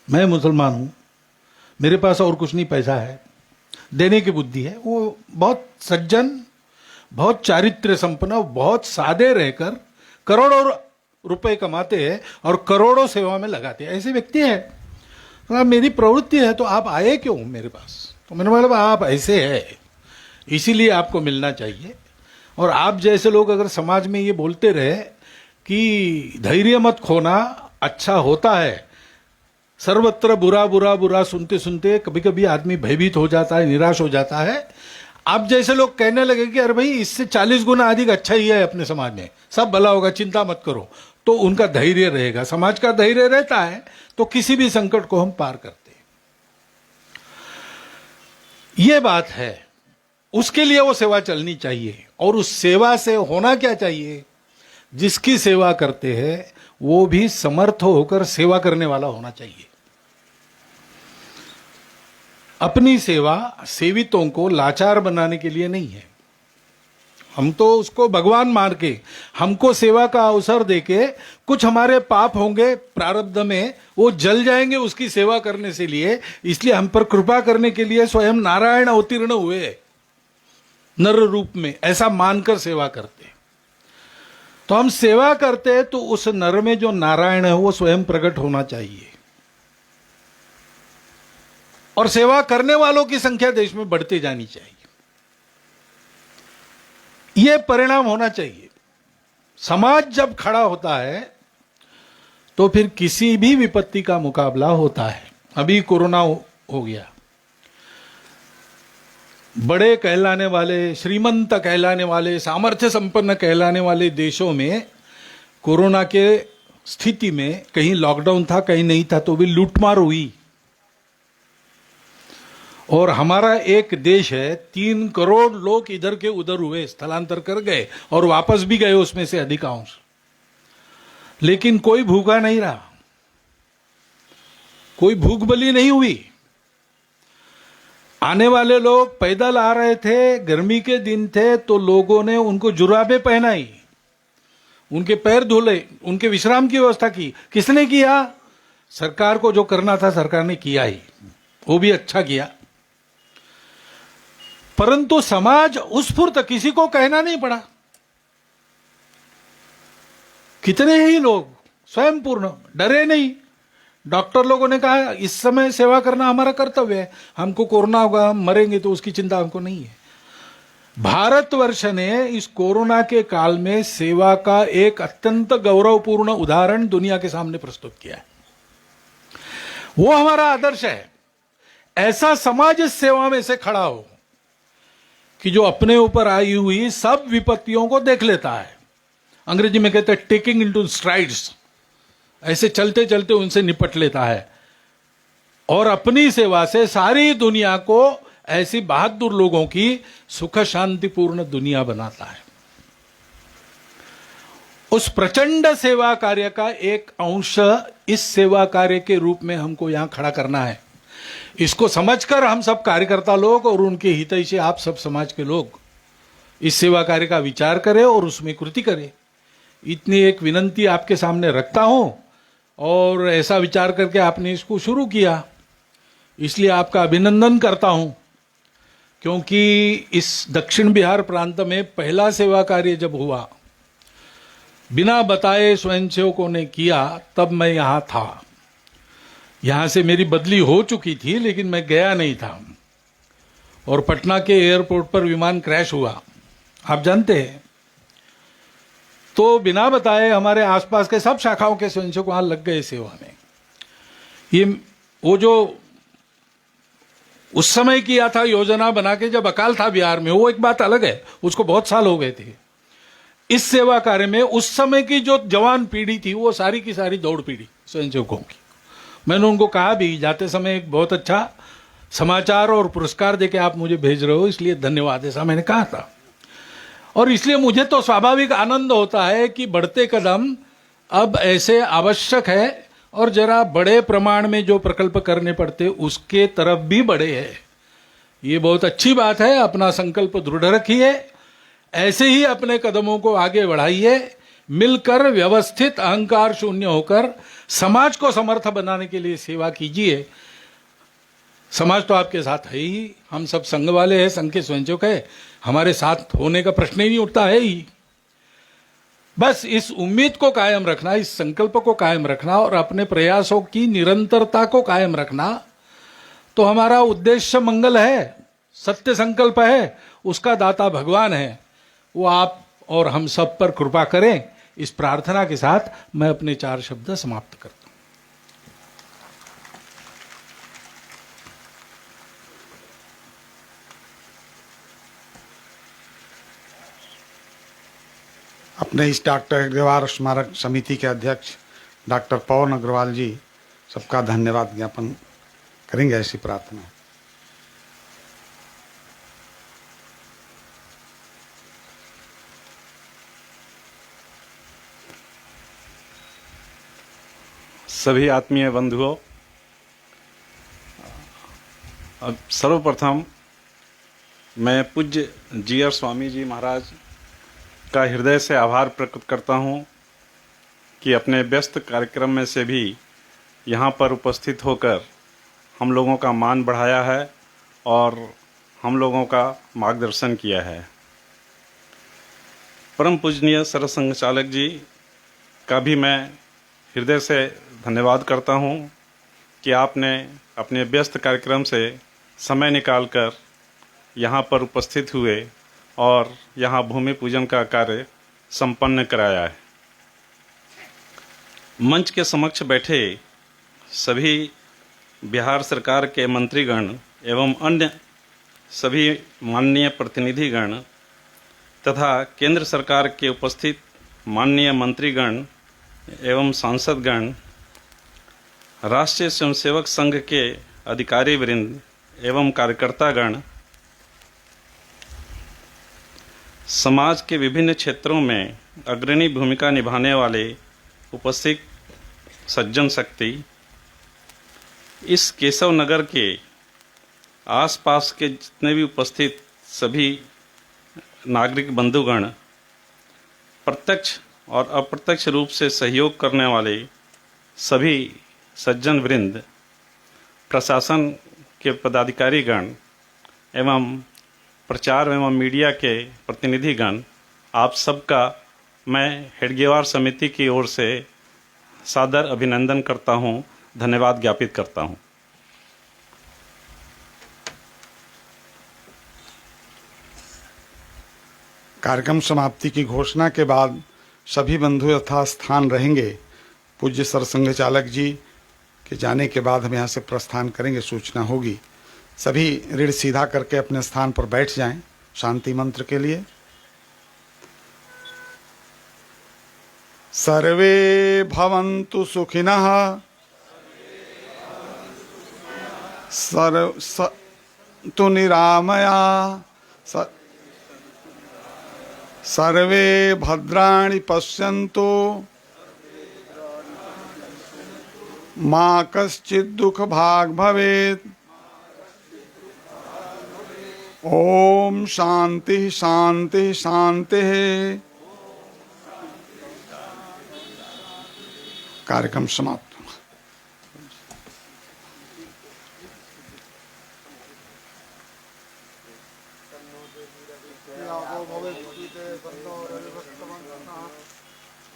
मैं मुसलमान हूं, मेरे पास और कुछ नहीं, पैसा है, देने की बुद्धि है। वो बहुत सज्जन, बहुत चारित्र्य संपन्न, बहुत सादे रहकर करोड़ों रुपए कमाते हैं और करोड़ों सेवा में लगाते हैं, ऐसे व्यक्ति है। तो मेरी प्रवृत्ति है, तो आप आए क्यों मेरे पास? तो मैंने बोला आप ऐसे है इसीलिए आपको मिलना चाहिए। और आप जैसे लोग अगर समाज में ये बोलते रहे कि धैर्य मत खोना, अच्छा होता है, सर्वत्र बुरा बुरा बुरा सुनते सुनते कभी कभी आदमी भयभीत हो जाता है, निराश हो जाता है। आप जैसे लोग कहने लगे कि अरे भाई इससे 40 गुना अधिक अच्छा ही है अपने समाज में, सब भला होगा, चिंता मत करो, तो उनका धैर्य रहेगा। समाज का धैर्य रहता है तो किसी भी संकट को हम पार करते हैं। ये बात है, उसके लिए वो सेवा चलनी चाहिए। और उस सेवा से होना क्या चाहिए? जिसकी सेवा करते हैं वो भी समर्थ होकर सेवा करने वाला होना चाहिए। अपनी सेवा सेवितों को लाचार बनाने के लिए नहीं है। हम तो उसको भगवान मान के, हमको सेवा का अवसर देके, कुछ हमारे पाप होंगे प्रारब्ध में, वो जल जाएंगे उसकी सेवा करने से लिए, इसलिए हम पर कृपा करने के लिए स्वयं नारायण अवतीर्ण हुए नर रूप में, ऐसा मानकर सेवा करते। तो हम सेवा करते हैं तो उस नर में जो नारायण है वो स्वयं प्रकट होना चाहिए। और सेवा करने वालों की संख्या देश में बढ़ती जानी चाहिए, यह परिणाम होना चाहिए। समाज जब खड़ा होता है तो फिर किसी भी विपत्ति का मुकाबला होता है। अभी कोरोना हो गया, बड़े कहलाने वाले, श्रीमंत कहलाने वाले, सामर्थ्य संपन्न कहलाने वाले देशों में कोरोना के स्थिति में कहीं लॉकडाउन था, कहीं नहीं था, तो भी लूटमार हुई। और हमारा एक देश है, 3 करोड़ लोग इधर के उधर हुए, स्थलांतर कर गए और वापस भी गए उसमें से अधिकांश, लेकिन कोई भूखा नहीं रहा, कोई भूख बली नहीं हुई। आने वाले लोग पैदल आ रहे थे, गर्मी के दिन थे, तो लोगों ने उनको जुराबे पहनाई, उनके पैर धुले, उनके विश्राम की व्यवस्था की। किसने किया? सरकार को जो करना था सरकार ने किया ही, वो भी अच्छा किया। परंतु समाज उत्स्फूर्त, किसी को कहना नहीं पड़ा। कितने ही लोग स्वयं पूर्ण, डरे नहीं। डॉक्टर लोगों ने कहा इस समय सेवा करना हमारा कर्तव्य है, हमको कोरोना होगा, हम मरेंगे तो उसकी चिंता हमको नहीं है। भारतवर्ष ने इस कोरोना के काल में सेवा का एक अत्यंत गौरवपूर्ण उदाहरण दुनिया के सामने प्रस्तुत किया है। वो हमारा आदर्श है। ऐसा समाज इस सेवा में से खड़ा हो कि जो अपने ऊपर आई हुई सब विपत्तियों को देख लेता है। अंग्रेजी में कहते हैं टेकिंग इनटू स्ट्राइड्स, ऐसे चलते चलते उनसे निपट लेता है और अपनी सेवा से सारी दुनिया को ऐसी बहादुर लोगों की सुख शांतिपूर्ण दुनिया बनाता है। उस प्रचंड सेवा कार्य का एक अंश इस सेवा कार्य के रूप में हमको यहां खड़ा करना है। इसको समझकर हम सब कार्यकर्ता लोग और उनके हितैषी आप सब समाज के लोग इस सेवा कार्य का विचार करें और उसमें कृति करें। इतनी एक विनंती आपके सामने रखता हूं और ऐसा विचार करके आपने इसको शुरू किया, इसलिए आपका अभिनंदन करता हूं। क्योंकि इस दक्षिण बिहार प्रांत में पहला सेवा कार्य जब हुआ, बिना बताए स्वयंसेवकों ने किया, तब मैं यहां था। यहां से मेरी बदली हो चुकी थी लेकिन मैं गया नहीं था और पटना के एयरपोर्ट पर विमान क्रैश हुआ, आप जानते हैं। तो बिना बताए हमारे आसपास के सब शाखाओं के स्वयंसेवक वहां लग गए सेवा में। ये वो जो उस समय किया था योजना बना के, जब अकाल था बिहार में, वो एक बात अलग है, उसको बहुत साल हो गए थे। इस सेवा कार्य में उस समय की जो जवान पीढ़ी थी वो सारी की सारी दौड़ पीढ़ी स्वयंसेवकों की। मैंने उनको कहा भी जाते समय एक बहुत अच्छा समाचार और पुरस्कार देके आप मुझे भेज रहे हो, इसलिए धन्यवाद, ऐसा मैंने कहा था। और इसलिए मुझे तो स्वाभाविक आनंद होता है कि बढ़ते कदम अब ऐसे आवश्यक है और जरा बड़े प्रमाण में जो प्रकल्प करने पड़ते उसके तरफ भी बढ़े हैं। ये बहुत अच्छी बात है। अपना संकल्प दृढ़ रखिए, ऐसे ही अपने कदमों को आगे बढ़ाइए, मिलकर व्यवस्थित अहंकार शून्य होकर समाज को समर्थ बनाने के लिए सेवा कीजिए। समाज तो आपके साथ है ही, हम सब संघ वाले हैं, संघ के स्वयंसेवक है, हमारे साथ होने का प्रश्न ही नहीं उठता है ही। बस इस उम्मीद को कायम रखना, इस संकल्प को कायम रखना और अपने प्रयासों की निरंतरता को कायम रखना, तो हमारा उद्देश्य मंगल है, सत्य संकल्प है, उसका दाता भगवान है। वो आप और हम सब पर कृपा करें, इस प्रार्थना के साथ मैं अपने 4 शब्द समाप्त करता हूं। अपने इस डॉक्टर अग्रवाल स्मारक समिति के अध्यक्ष डॉक्टर पवन अग्रवाल जी सबका धन्यवाद ज्ञापन करेंगे, ऐसी प्रार्थना। सभी आत्मीय बंधुओं, अब सर्वप्रथम मैं पूज्य जीआर स्वामी जी महाराज का हृदय से आभार प्रकट करता हूं कि अपने व्यस्त कार्यक्रम में से भी यहां पर उपस्थित होकर हम लोगों का मान बढ़ाया है और हम लोगों का मार्गदर्शन किया है। परम पूजनीय सरसंघ चालक जी का भी मैं हृदय से धन्यवाद करता हूं कि आपने अपने व्यस्त कार्यक्रम से समय निकालकर यहां पर उपस्थित हुए और यहाँ भूमि पूजन का कार्य संपन्न कराया है। मंच के समक्ष बैठे सभी बिहार सरकार के मंत्रीगण एवं अन्य सभी माननीय प्रतिनिधिगण तथा केंद्र सरकार के उपस्थित माननीय मंत्रीगण एवं सांसदगण, राष्ट्रीय स्वयंसेवक संघ के अधिकारी वृंद एवं कार्यकर्तागण, समाज के विभिन्न क्षेत्रों में अग्रणी भूमिका निभाने वाले उपस्थित सज्जन शक्ति, इस केशव नगर के आसपास के जितने भी उपस्थित सभी नागरिक बंधुगण, प्रत्यक्ष और अप्रत्यक्ष रूप से सहयोग करने वाले सभी सज्जन वृंद, प्रशासन के पदाधिकारीगण एवं प्रचार एवं मीडिया के प्रतिनिधिगण, आप सबका मैं हेडगेवार समिति की ओर से सादर अभिनंदन करता हूं, धन्यवाद ज्ञापित करता हूं। कार्यक्रम समाप्ति की घोषणा के बाद सभी बंधु यथास्थान रहेंगे। पूज्य सरसंघ चालक जी के जाने के बाद हम यहाँ से प्रस्थान करेंगे, सूचना होगी। सभी रीढ़ सीधा करके अपने स्थान पर बैठ जाएं शांति मंत्र के लिए। सर्वे भवन्तु सुखिनः, सन्तु निरामया, सर्वे भद्राणि पश्यन्तु, मा कश्चित् दुःख भाग् भवेत्। ओम शांति शांति शांति। कार्यक्रम समाप्त।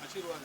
आशीर्वाद